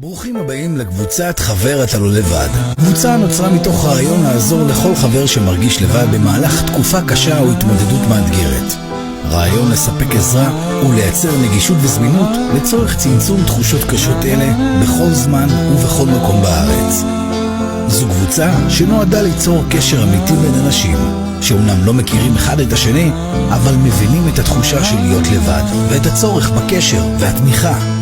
ברוכים הבאים לקבוצת חבר אתה לא לבד. קבוצה נוצרה מתוך רעיון לעזור לכל חבר שמרגיש לבד במהלך תקופה קשה או התמודדות מאתגרת. רעיון לספק עזרה ולייצר נגישות וזמינות לצורך צמצום תחושות קשות אלה בכל זמן ובכל מקום בארץ. זו קבוצה שנועדה ליצור קשר אמיתי בין אנשים שאומנם לא מכירים אחד את השני, אבל מבינים את התחושה של להיות לבד ואת הצורך בקשר והתמיכה.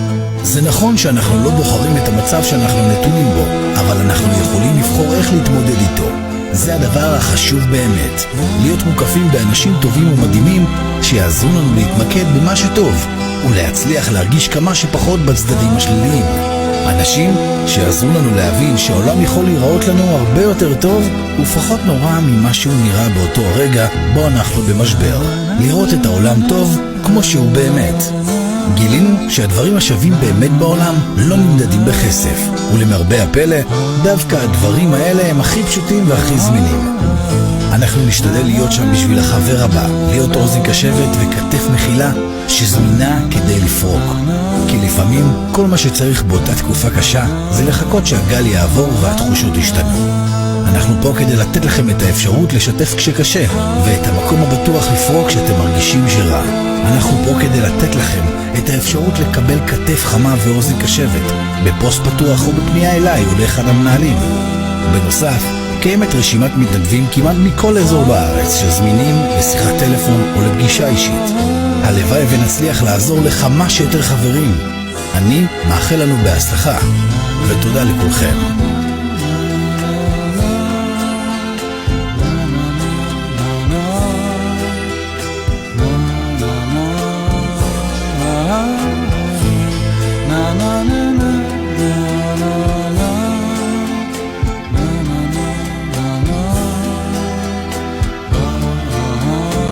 זה נכון שאנחנו לא בוחרים את המצב שאנחנו נתונים בו, אבל אנחנו יכולים לבחור איך להתמודד איתו. זה הדבר החשוב באמת, להיות מוקפים באנשים טובים ומדהימים שיעזרו לנו להתמקד במה שטוב ולהצליח להרגיש כמה שפחות בצדדים השליליים. אנשים שיעזרו לנו להבין שהעולם יכול להיראות לנו הרבה יותר טוב ופחות נורא ממה שהוא נראה באותו הרגע בו אנחנו במשבר. לראות את העולם טוב כמו שהוא באמת. גילינו שהדברים השווים באמת בעולם לא נמדדים בכסף, ולמרבה הפלא, דווקא הדברים האלה הם הכי פשוטים והכי זמינים. אנחנו נשתדל להיות שם בשביל החבר הבא, להיות אוזן קשבת וכתף מכילה שזמינה כדי לפרוק. כי לפעמים כל מה שצריך באותה תקופה קשה זה לחכות שהגל יעבור והתחושות ישתנו. אנחנו פה כדי לתת לכם את האפשרות לשתף כשקשה, ואת המקום הבטוח לפרוק כשאתם מרגישים שרע. אנחנו פה כדי לתת לכם את האפשרות לקבל כתף חמה ואוזן קשבת, בפוסט פתוח או בפנייה אליי או לאחד המנהלים. בנוסף, קיימת רשימת מתנדבים כמעט מכל אזור בארץ שזמינים לשיחת טלפון או לפגישה אישית. הלוואי ונצליח לעזור לכמה שיותר חברים. אני מאחל לנו בהצלחה, ותודה לכולכם.